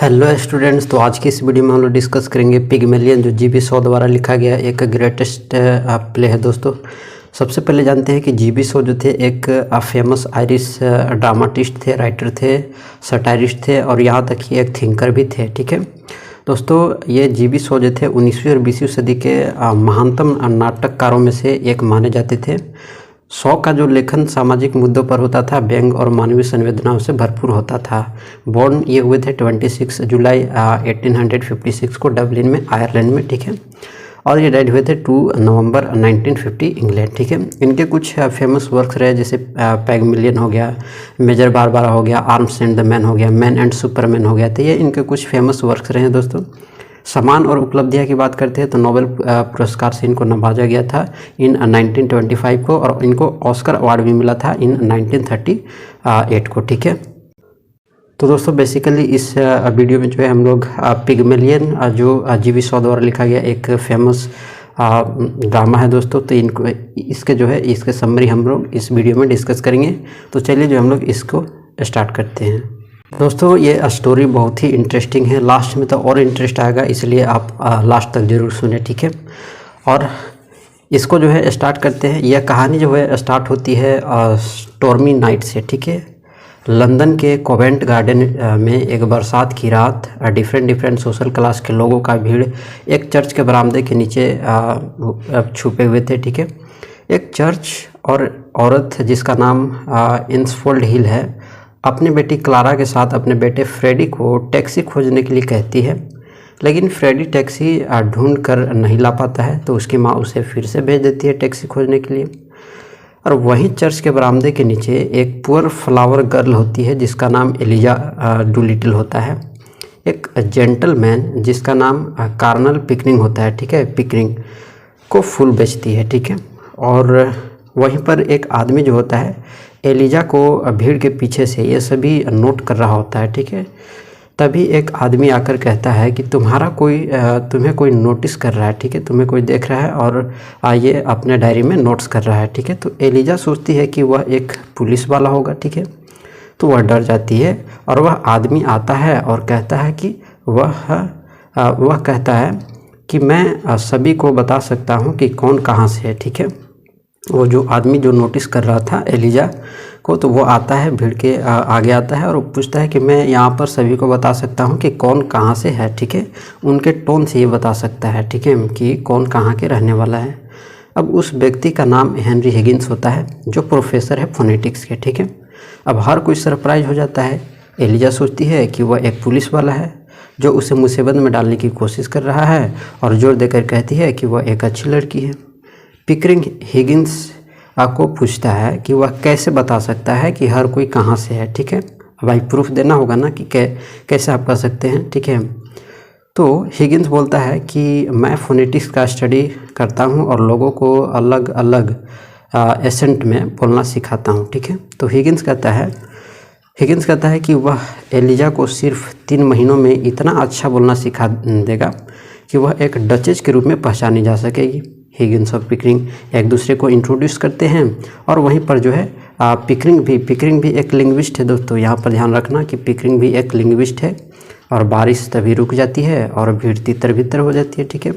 Hello students, तो आज की इस वीडियो में हम लोग डिस्कस करेंगे पिग्मेलियन, जो जीबी शो द्वारा लिखा गया एक ग्रेटेस्ट प्ले है। दोस्तों, सबसे पहले जानते हैं कि जीबी शो जो थे एक फेमस आयरिश ड्रामाटिस्ट थे, राइटर थे, सटायरिस्ट थे और यहाँ तक कि एक थिंकर भी थे। ठीक है दोस्तों, ये जीबी शो जो थे 19वीं और 20वीं सदी के महानतम नाटककारों में से एक माने जाते थे। शो का जो लेखन सामाजिक मुद्दों पर होता था, व्यंग और मानवीय संवेदनाओं से भरपूर होता था। बोर्न ये हुए थे 26 जुलाई 1856 को डबलिन में, आयरलैंड में। ठीक है, और ये डेड हुए थे 2 नवंबर 1950 इंग्लैंड। ठीक है, इनके कुछ फेमस वर्क्स रहे, जैसे पिग्मेलियन हो गया, मेजर बारबारा हो गया, आर्म्स एंड द मैन हो गया, मैन एंड सुपरमैन हो गया। तो ये इनके कुछ फेमस वर्क्स रहे हैं। दोस्तों, सम्मान और उपलब्धियां की बात करते हैं तो नोबेल पुरस्कार से इनको नवाजा गया था इन 1925 को, और इनको ऑस्कर अवार्ड भी मिला था इन 1938 को। ठीक है, तो दोस्तों बेसिकली इस वीडियो में जो है हम लोग पिग्मेलियन, जो जीबी शो द्वारा लिखा गया एक फेमस ड्रामा है दोस्तों, तो इनको इसके जो है इसके समरी हम लोग इस वीडियो में डिस्कस करेंगे। तो चलिए जो हम लोग इसको स्टार्ट करते हैं। दोस्तों, ये स्टोरी बहुत ही इंटरेस्टिंग है, लास्ट में तो और इंटरेस्ट आएगा, इसलिए आप लास्ट तक जरूर सुने। ठीक है, और इसको जो है स्टार्ट करते हैं। यह कहानी जो है स्टार्ट होती है स्टॉर्मी नाइट से। ठीक है, लंदन के कोवेंट गार्डन में एक बरसात की रात डिफरेंट सोशल क्लास के लोगों का भीड़ एक चर्च के बरामदे के नीचे छुपे हुए थे। ठीक है, एक चर्च और औरत जिसका नाम इंसफोल्ड हिल है, अपनी बेटी क्लारा के साथ अपने बेटे फ्रेडी को टैक्सी खोजने के लिए कहती है, लेकिन फ्रेडी टैक्सी ढूंढ कर नहीं ला पाता है, तो उसकी माँ उसे फिर से भेज देती है टैक्सी खोजने के लिए। और वहीं चर्च के बरामदे के नीचे एक पुअर फ्लावर गर्ल होती है जिसका नाम एलिजा डूलिटिल होता है, एक जेंटलमैन जिसका नाम कार्नल पिकरिंग होता है। ठीक है, पिकरिंग को फूल बेचती है। ठीक है, और वहीं पर एक आदमी जो होता है एलिजा को भीड़ के पीछे से ये सभी नोट कर रहा होता है। ठीक है, तभी एक आदमी आकर कहता है कि तुम्हें कोई नोटिस कर रहा है। ठीक है, तुम्हें कोई देख रहा है और ये अपने डायरी में नोट्स कर रहा है। ठीक है, तो एलिजा सोचती है कि वह एक पुलिस वाला होगा। ठीक है, तो वह डर जाती है और वह आदमी आता है और कहता है कि वह कहता है कि मैं सभी को बता सकता हूँ कि कौन कहाँ से है। ठीक है, वो जो आदमी जो नोटिस कर रहा था एलिजा को, तो वो आता है, भीड़ के आगे आता है और पूछता है कि मैं यहाँ पर सभी को बता सकता हूँ कि कौन कहाँ से है। ठीक है, उनके टोन से ये बता सकता है। ठीक है, कि कौन कहाँ के रहने वाला है। अब उस व्यक्ति का नाम हेनरी हिगिंस होता है, जो प्रोफेसर है फोनेटिक्स के। ठीक है, अब हर कोई सरप्राइज हो जाता है। एलिजा सोचती है कि वह एक पुलिस वाला है जो उसे मुसीबत में डालने की कोशिश कर रहा है, और जोर देकर कहती है कि वह एक अच्छी लड़की है। पिकरिंग हिगिंस को पूछता है कि वह कैसे बता सकता है कि हर कोई कहाँ से है। ठीक है, भाई प्रूफ देना होगा ना कि कैसे आप कर सकते हैं। ठीक है, तो हिगिंस बोलता है कि मैं फोनेटिक्स का स्टडी करता हूँ और लोगों को अलग अलग एसेंट में बोलना सिखाता हूँ। ठीक है, तो हिगिंस कहता है कि वह एलिजा को सिर्फ 3 महीनों में इतना अच्छा बोलना सिखा देगा कि वह एक डचेज के रूप में पहचानी जा सकेगी। हिगिंस और पिकरिंग एक दूसरे को इंट्रोड्यूस करते हैं, और वहीं पर जो है पिकरिंग भी एक लिंग्विस्ट है। दोस्तों, यहाँ पर ध्यान रखना कि पिकरिंग भी एक लिंग्विस्ट है। और बारिश तभी रुक जाती है और भीड़ तितर बितर हो जाती है। ठीक है,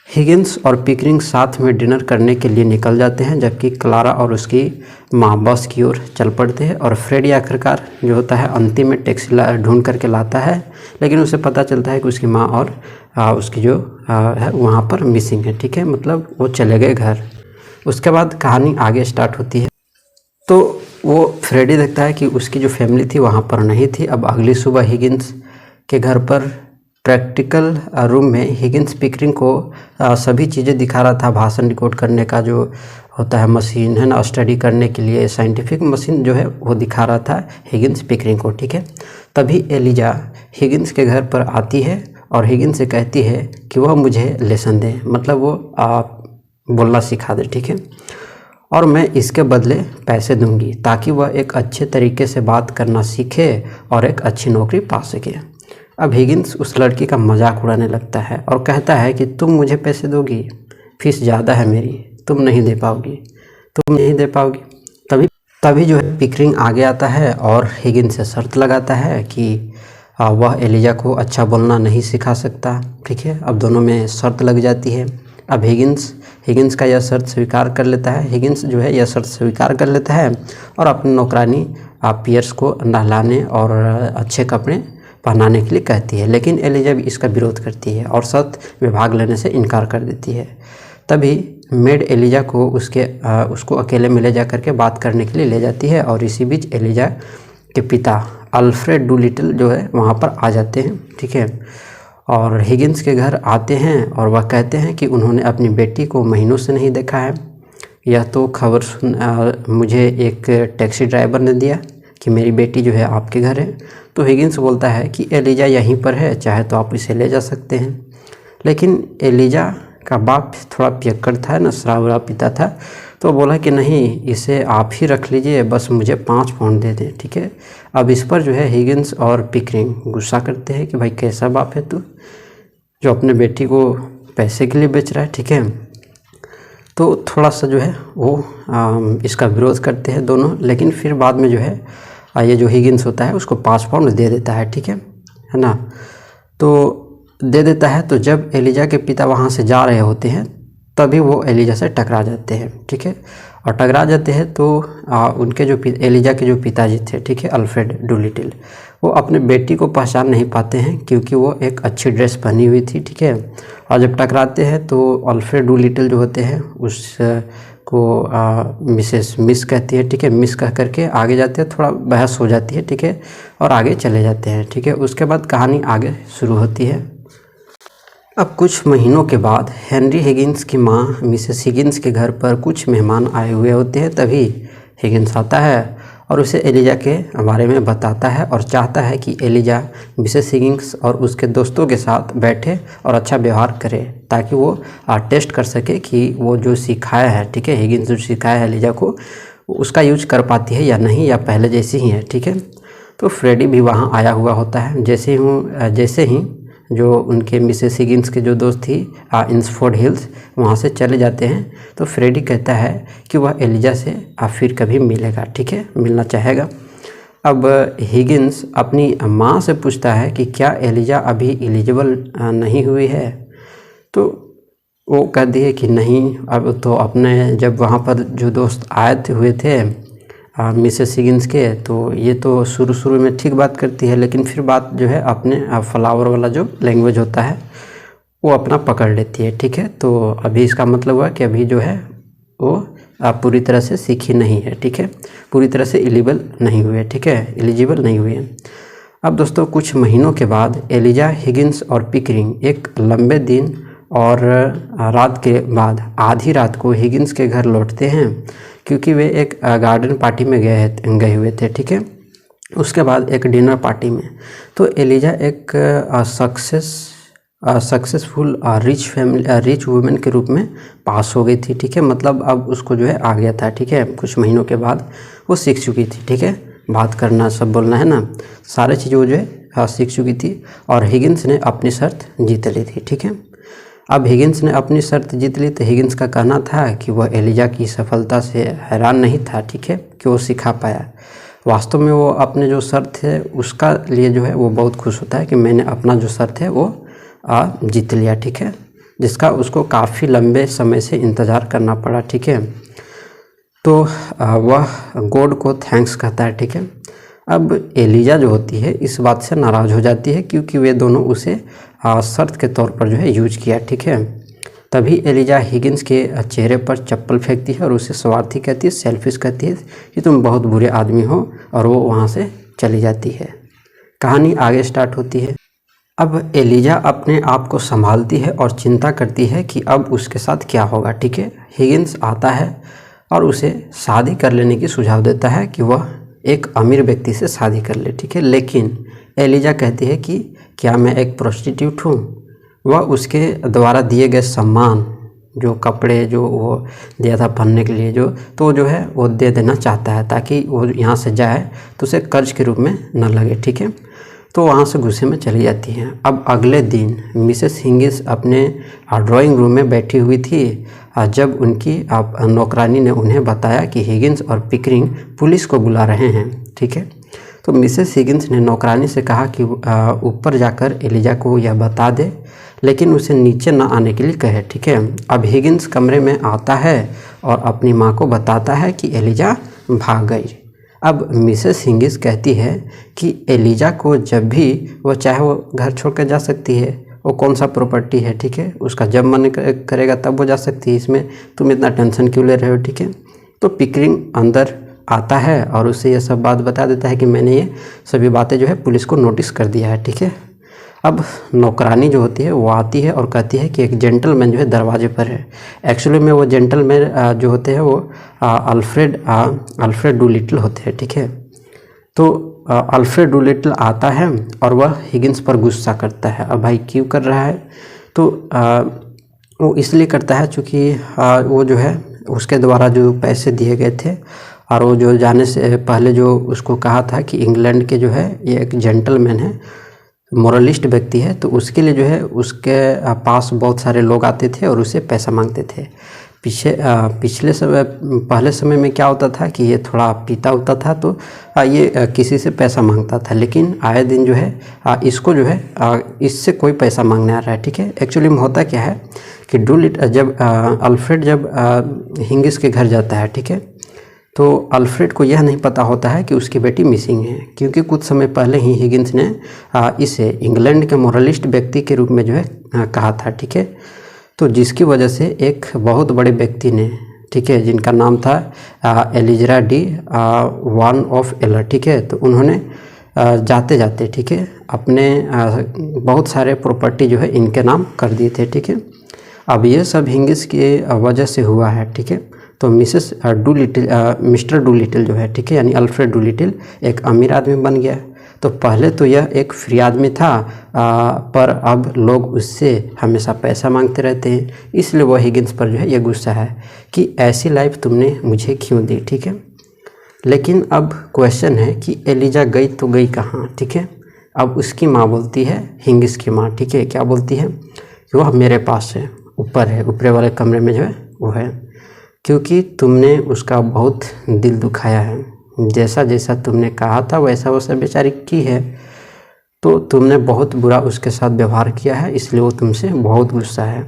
हिगिंस और पिकरिंग साथ में डिनर करने के लिए निकल जाते हैं, जबकि क्लारा और उसकी माँ बस की ओर चल पड़ते हैं। और फ्रेडी आखिरकार जो होता है अंतिम में टैक्सी ढूंढ करके लाता है, लेकिन उसे पता चलता है कि उसकी माँ और उसकी जो है वहाँ पर मिसिंग है। ठीक है, मतलब वो चले गए घर। उसके बाद कहानी आगे स्टार्ट होती है। तो वो फ्रेडी देखता है कि उसकी जो फैमिली थी वहाँ पर नहीं थी। अब अगली सुबह हिगिंस के घर पर प्रैक्टिकल रूम में हिगिंस पिकरिंग को सभी चीज़ें दिखा रहा था। भाषण रिकॉर्ड करने का जो होता है मशीन है ना, स्टडी करने के लिए साइंटिफिक मशीन जो है वो दिखा रहा था हिगिंस पिकरिंग को। ठीक है, तभी एलिजा हिगिंस के घर पर आती है और हिगिंस से कहती है कि वह मुझे लेसन दे, मतलब वो बोलना सिखा दे। ठीक है, और मैं इसके बदले पैसे दूंगी ताकि वह एक अच्छे तरीके से बात करना सीखे और एक अच्छी नौकरी पा सके। अब हिगिंस उस लड़की का मजाक उड़ाने लगता है और कहता है कि तुम मुझे पैसे दोगी, फीस ज़्यादा है मेरी, तुम नहीं दे पाओगी। तभी जो है पिकरिंग आगे आता है और हिगिंस से शर्त लगाता है कि वह एलिजा को अच्छा बोलना नहीं सिखा सकता। ठीक है, अब दोनों में शर्त लग जाती है। अब हिगिंस का यह शर्त स्वीकार कर लेता है। हिगिंस जो है यह शर्त स्वीकार कर लेता है और अपनी नौकरानी पियर्स को नहलाने और अच्छे कपड़े पहनाने के लिए कहती है, लेकिन एलिजा भी इसका विरोध करती है और शर्त में भाग लेने से इनकार कर देती है। तभी मेड एलिजा को उसको अकेले में ले जा करके बात करने के लिए ले जाती है और इसी बीच एलिजा के पिता अल्फ्रेड डूलिटल जो है वहाँ पर आ जाते हैं। ठीक है, और हिगिंस के घर आते हैं और वह कहते हैं कि उन्होंने अपनी बेटी को महीनों से नहीं देखा है। यह तो खबर मुझे एक टैक्सी ड्राइवर ने दिया कि मेरी बेटी जो है आपके घर है। तो हिगिंस बोलता है कि एलिजा यहीं पर है, चाहे तो आप इसे ले जा सकते हैं। लेकिन एलिजा का बाप थोड़ा पियक्कड़ था ना, शराब वराब पीता था, तो बोला कि नहीं, इसे आप ही रख लीजिए, बस मुझे 5 पाउंड दे दें। ठीक है, अब इस पर जो है हिगिंस और पिकरिंग गुस्सा करते हैं कि भाई कैसा बाप है तू जो अपने बेटी को पैसे के लिए बेच रहा है। ठीक है, तो थोड़ा सा जो है वो इसका विरोध करते हैं दोनों, लेकिन फिर बाद में जो है ये जो हिगिंस होता है उसको 5 पाउंड दे देता है। ठीक है ना, तो दे देता है। तो जब एलिजा के पिता वहाँ से जा रहे होते हैं तभी वो एलिजा से टकरा जाते हैं। ठीक है, और टकरा जाते हैं तो उनके जो एलिजा के जो पिताजी थे, ठीक है, अल्फ्रेड डूलिटल, वो अपने बेटी को पहचान नहीं पाते हैं क्योंकि वो एक अच्छी ड्रेस पहनी हुई थी। ठीक है, और जब टकराते हैं तो अल्फ्रेड डूलिटल जो होते हैं उसको मिसेस मिस कहती है। ठीक है, मिस कह करके आगे जाते हैं, थोड़ा बहस हो जाती है। ठीक है, और आगे चले जाते हैं। ठीक है, उसके बाद कहानी आगे शुरू होती है। अब कुछ महीनों के बाद हेनरी हिगिंस की माँ मिसेस हिगिंस के घर पर कुछ मेहमान आए हुए होते हैं। तभी हिगिंस आता है और उसे एलिजा के बारे में बताता है और चाहता है कि एलिजा मिसेस हिगिंस और उसके दोस्तों के साथ बैठे और अच्छा व्यवहार करे, ताकि वो टेस्ट कर सके कि वो जो सिखाया है, ठीक है, हिगिंस जो सिखाया है एलिजा को, उसका यूज कर पाती है या नहीं, या पहले जैसी ही है। ठीक है, तो फ्रेडी भी वहाँ आया हुआ होता है। जैसे ही जो उनके मिसेस हिगिंस के जो दोस्त थी इंसफोर्ड हिल्स, वहाँ से चले जाते हैं, तो फ्रेडी कहता है कि वह एलिजा से फिर कभी मिलेगा। ठीक है, मिलना चाहेगा। अब हिगिंस अपनी माँ से पूछता है कि क्या एलिजा अभी एलिजिबल नहीं हुई है, तो वो कहती है कि नहीं, अब तो अपने जब वहाँ पर जो दोस्त आए हुए थे मिसेस हिगिंस के, तो ये तो शुरू में ठीक बात करती है, लेकिन फिर बात जो है अपने फ्लावर वाला जो लैंग्वेज होता है वो अपना पकड़ लेती है। ठीक है, तो अभी इसका मतलब हुआ कि अभी जो है वो पूरी तरह से सीखी नहीं है। ठीक है, पूरी तरह से एलिजिबल नहीं हुई है। ठीक है, एलिजिबल नहीं हुई है। अब दोस्तों कुछ महीनों के बाद एलिजा हिगिंस और पिकरिंग एक लंबे दिन और रात के बाद आधी रात को हिगिंस के घर लौटते हैं, क्योंकि वे एक गार्डन पार्टी में गए हुए थे। ठीक है, उसके बाद एक डिनर पार्टी में तो एलिजा एक सक्सेसफुल रिच वुमेन के रूप में पास हो गई थी। ठीक है, मतलब अब उसको जो है आ गया था। ठीक है, कुछ महीनों के बाद वो सीख चुकी थी। ठीक है, बात करना, सब बोलना है ना, सारी चीज़ें वो जो है सीख चुकी थी और हिगिंस ने अपनी शर्त जीत ली थी। ठीक है, अब हिगिंस ने अपनी शर्त जीत ली तो हिगिंस का कहना था कि वह एलिजा की सफलता से हैरान नहीं था। ठीक है, कि वो सिखा पाया। वास्तव में वो अपने जो शर्त है उसका लिए जो है वो बहुत खुश होता है कि मैंने अपना जो शर्त है वो जीत लिया। ठीक है, जिसका उसको काफ़ी लंबे समय से इंतज़ार करना पड़ा। ठीक है, तो वह गॉड को थैंक्स कहता है। ठीक है, अब एलिजा जो होती है इस बात से नाराज़ हो जाती है क्योंकि वे दोनों उसे शर्त के तौर पर जो है यूज किया। ठीक है, तभी एलिजा हिगिंस के चेहरे पर चप्पल फेंकती है और उसे स्वार्थी कहती है, सेल्फिश कहती है कि तुम बहुत बुरे आदमी हो, और वो वहाँ से चली जाती है। कहानी आगे स्टार्ट होती है। अब एलिजा अपने आप को संभालती है और चिंता करती है कि अब उसके साथ क्या होगा। ठीक है, हिगिंस आता है और उसे शादी कर लेने की सुझाव देता है कि वह एक अमीर व्यक्ति से शादी कर ले। ठीक है, लेकिन एलिजा कहती है कि क्या मैं एक प्रोस्टिट्यूट हूँ। वह उसके द्वारा दिए गए सम्मान, जो कपड़े जो वो दिया था पहनने के लिए, जो है वो दे देना चाहता है ताकि वो यहाँ से जाए तो उसे कर्ज के रूप में न लगे। ठीक है, तो वहाँ से गुस्से में चली जाती हैं। अब अगले दिन मिसेस हिगिंस अपने ड्राइंग रूम में बैठी हुई थी जब उनकी नौकरानी ने उन्हें बताया कि हिगिंस और पिकरिंग पुलिस को बुला रहे हैं। ठीक है, तो मिसेस हिगिंस ने नौकरानी से कहा कि ऊपर जाकर एलिजा को यह बता दे, लेकिन उसे नीचे ना आने के लिए कहे। ठीक है, अब हिगिंस कमरे में आता है और अपनी माँ को बताता है कि एलिजा भाग गई। अब मिसेस हिगिंस कहती है कि एलिजा को जब भी वो चाहे वो घर छोड़कर जा सकती है, वो कौन सा प्रॉपर्टी है, ठीक है, उसका जब मन करेगा तब वो जा सकती है, इसमें तुम इतना टेंशन क्यों ले रहे हो। ठीक है, तो पिकरिंग अंदर आता है और उसे ये सब बात बता देता है कि मैंने ये सभी बातें जो है पुलिस को नोटिस कर दिया है। ठीक है, अब नौकरानी जो होती है वो आती है और कहती है कि एक जेंटलमैन जो है दरवाजे पर है। एक्चुअली में वो जेंटलमैन जो होते हैं वो अल्फ्रेड डूलिटल होते हैं। ठीक है, तो अल्फ्रेड डूलिटल आता है और वह हिगिंस पर गुस्सा करता है। अब भाई क्यों कर रहा है, तो वो इसलिए करता है चूँकि वो जो है उसके द्वारा जो पैसे दिए गए थे और वो जो जाने से पहले जो उसको कहा था कि इंग्लैंड के जो है ये एक जेंटलमैन है, मोरलिस्ट व्यक्ति है, तो उसके लिए जो है उसके पास बहुत सारे लोग आते थे और उसे पैसा मांगते थे। पहले समय में क्या होता था कि ये थोड़ा पीता होता था, तो ये किसी से पैसा मांगता था, लेकिन आए दिन जो है इसको जो है इससे कोई पैसा मांगने आ रहा है। ठीक है, एक्चुअली में होता क्या है कि अल्फ्रेड जब हिगिंस के घर जाता है, ठीक है, तो अल्फ्रेड को यह नहीं पता होता है कि उसकी बेटी मिसिंग है, क्योंकि कुछ समय पहले ही हिगिंस ने इसे इंग्लैंड के मोरलिस्ट व्यक्ति के रूप में जो है कहा था। ठीक है, तो जिसकी वजह से एक बहुत बड़े व्यक्ति ने, ठीक है, जिनका नाम था एलिजरा डी वन ऑफ एलर, ठीक है, तो उन्होंने जाते जाते, ठीक है, अपने बहुत सारे प्रॉपर्टी जो है इनके नाम कर दिए थे। ठीक है, अब ये सब हिगिंस की वजह से हुआ है। ठीक है, तो मिस्टर डूलिटल जो है, ठीक है, यानी अल्फ्रेड डूलिटल एक अमीर आदमी बन गया। तो पहले तो यह एक फ्री आदमी था, पर अब लोग उससे हमेशा पैसा मांगते रहते हैं, इसलिए वह हिगिंस पर जो है ये गुस्सा है कि ऐसी लाइफ तुमने मुझे क्यों दी। ठीक है, लेकिन अब क्वेश्चन है कि एलिजा गई तो गई कहाँ। ठीक है, अब उसकी माँ बोलती है, हिगिंस की माँ, ठीक है, क्या बोलती है कि वह मेरे पास है, ऊपर है, ऊपरे वाले कमरे में जो है वो है, क्योंकि तुमने उसका बहुत दिल दुखाया है, जैसा जैसा तुमने कहा था वैसा वैसा बेचारी की है, तो तुमने बहुत बुरा उसके साथ व्यवहार किया है, इसलिए वो तुमसे बहुत गुस्सा है।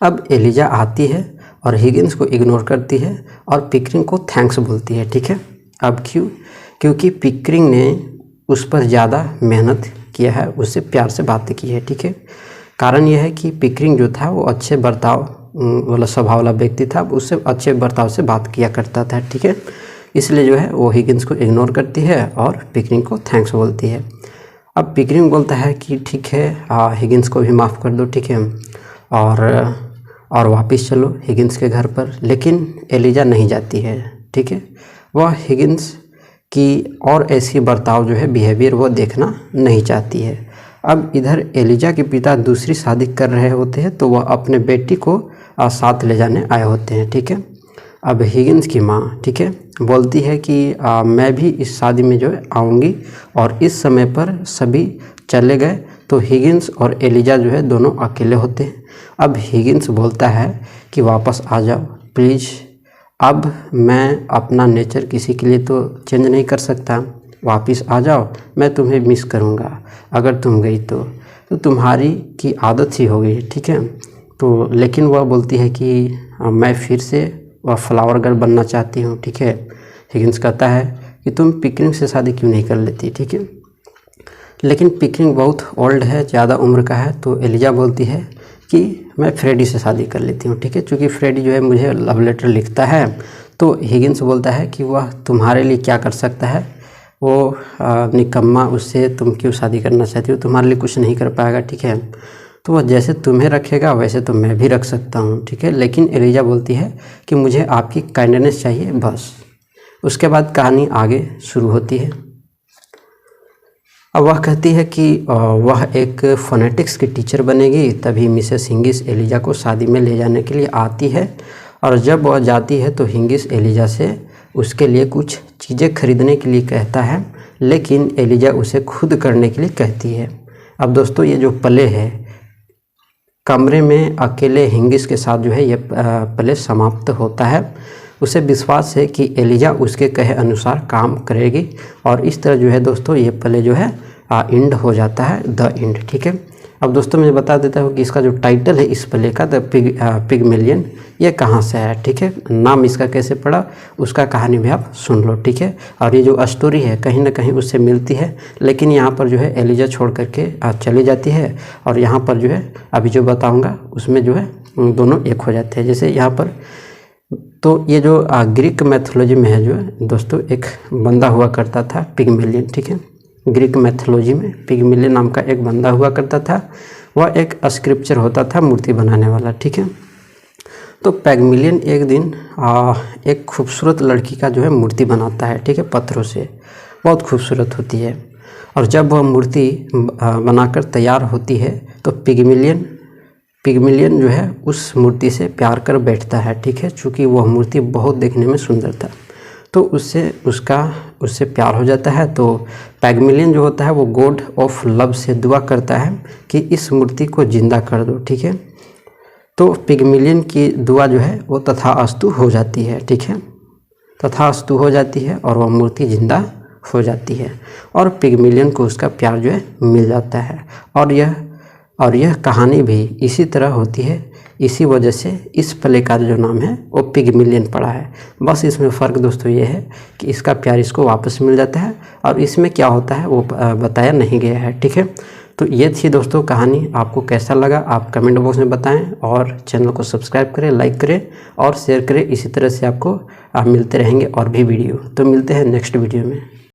अब एलिजा आती है और हिगिंस को इग्नोर करती है और पिकरिंग को थैंक्स बोलती है। ठीक है, अब क्यों, क्योंकि पिकरिंग ने उस पर ज़्यादा मेहनत किया है, उससे प्यार से बातें की है। ठीक है, कारण यह है कि पिकरिंग जो था वो अच्छे बर्ताव वाला स्वभाव वाला व्यक्ति था, उससे अच्छे बर्ताव से बात किया करता था। ठीक है, इसलिए जो है वो हिगिंस को इग्नोर करती है और पिकरिंग को थैंक्स बोलती है। अब पिकरिंग बोलता है कि ठीक है, हिगिंस को भी माफ़ कर दो, ठीक है, और वापस चलो हिगिंस के घर पर। लेकिन एलिजा नहीं जाती है। ठीक है, वह हिगिंस की और ऐसी बर्ताव जो है बिहेवियर वो देखना नहीं चाहती है। अब इधर एलिजा के पिता दूसरी शादी कर रहे होते हैं, तो वह अपने बेटी को साथ ले जाने आए होते हैं। ठीक है, अब हिगिंस की माँ, ठीक है, बोलती है कि मैं भी इस शादी में जो है आऊँगी, और इस समय पर सभी चले गए तो हिगिंस और एलिजा जो है दोनों अकेले होते हैं। अब हिगिंस बोलता है कि वापस आ जाओ प्लीज़, अब मैं अपना नेचर किसी के लिए तो चेंज नहीं कर सकता, वापस आ जाओ, मैं तुम्हें मिस करूँगा, अगर तुम गई तो तुम्हारी की आदत सी हो गई। ठीक है, तो लेकिन वह बोलती है कि मैं फिर से वह फ्लावर गर्ल बनना चाहती हूँ। ठीक है, हिगिंस कहता है कि तुम पिकरिंग से शादी क्यों नहीं कर लेती। ठीक है, लेकिन पिकरिंग बहुत ओल्ड है, ज़्यादा उम्र का है, तो एलिजा बोलती है कि मैं फ्रेडी से शादी कर लेती हूँ। ठीक है, क्योंकि फ्रेडी जो है मुझे लव लेटर लिखता है। तो हिगिंस बोलता है कि वह तुम्हारे लिए क्या कर सकता है, वो निकम्मा, उससे तुम क्यों शादी करना चाहती हो, तुम्हारे लिए कुछ नहीं कर पाएगा। ठीक है, तो वह जैसे तुम्हें रखेगा वैसे तो मैं भी रख सकता हूँ। ठीक है, लेकिन एलिजा बोलती है कि मुझे आपकी काइंडनेस चाहिए, बस। उसके बाद कहानी आगे शुरू होती है। अब वह कहती है कि वह एक फोनेटिक्स की टीचर बनेगी। तभी मिसेस हिगिंस एलिजा को शादी में ले जाने के लिए आती है, और जब वह जाती है तो हिगिंस एलिजा से उसके लिए कुछ चीज़ें खरीदने के लिए कहता है, लेकिन एलिजा उसे खुद करने के लिए कहती है। अब दोस्तों, ये जो प्ले है, कमरे में अकेले हिगिंस के साथ जो है ये प्ले समाप्त होता है। उसे विश्वास है कि एलिजा उसके कहे अनुसार काम करेगी और इस तरह जो है दोस्तों ये प्ले जो है एंड हो जाता है, द एंड। ठीक है, अब दोस्तों मैं बता देता हूँ कि इसका जो टाइटल है इस प्ले का, द पिगमेलियन, ये कहाँ से है। ठीक है, नाम इसका कैसे पड़ा उसका कहानी भी आप सुन लो। ठीक है, और ये जो स्टोरी है कहीं ना कहीं उससे मिलती है, लेकिन यहाँ पर जो है एलिजा छोड़ करके चली जाती है और यहाँ पर जो है अभी जो बताऊँगा उसमें जो है दोनों एक हो जाते हैं। जैसे यहाँ पर तो ये जो ग्रीक मैथोलॉजी में है जो है दोस्तों, एक बंदा हुआ करता था पिगमेलियन। ठीक है, ग्रीक मैथोलॉजी में पिगमेलियन नाम का एक बंदा हुआ करता था, वह एक स्क्रिप्चर होता था मूर्ति बनाने वाला। ठीक है, तो पिगमेलियन एक दिन एक खूबसूरत लड़की का जो है मूर्ति बनाता है। ठीक है, पत्थरों से, बहुत खूबसूरत होती है। और जब वह मूर्ति बनाकर तैयार होती है तो पिगमेलियन जो है उस मूर्ति से प्यार कर बैठता है। ठीक है, चूँकि वह मूर्ति बहुत देखने में सुंदर था तो उससे प्यार हो जाता है। तो पिगमेलियन जो होता है वो गॉड ऑफ लव से दुआ करता है कि इस मूर्ति को जिंदा कर दो। ठीक है, तो पिगमेलियन की दुआ जो है वो तथास्तु हो जाती है। ठीक है, तथास्तु हो जाती है और वह मूर्ति जिंदा हो जाती है और पिगमेलियन को उसका प्यार जो है मिल जाता है। और यह कहानी भी इसी तरह होती है, इसी वजह से इस प्ले का जो नाम है वो पिगमेलियन पड़ा है। बस इसमें फ़र्क दोस्तों ये है कि इसका प्यार इसको वापस मिल जाता है और इसमें क्या होता है वो बताया नहीं गया है। ठीक है, तो ये थी दोस्तों कहानी। आपको कैसा लगा आप कमेंट बॉक्स में बताएं और चैनल को सब्सक्राइब करें, लाइक करें और शेयर करें। इसी तरह से आपको मिलते रहेंगे और भी वीडियो। तो मिलते हैं नेक्स्ट वीडियो में।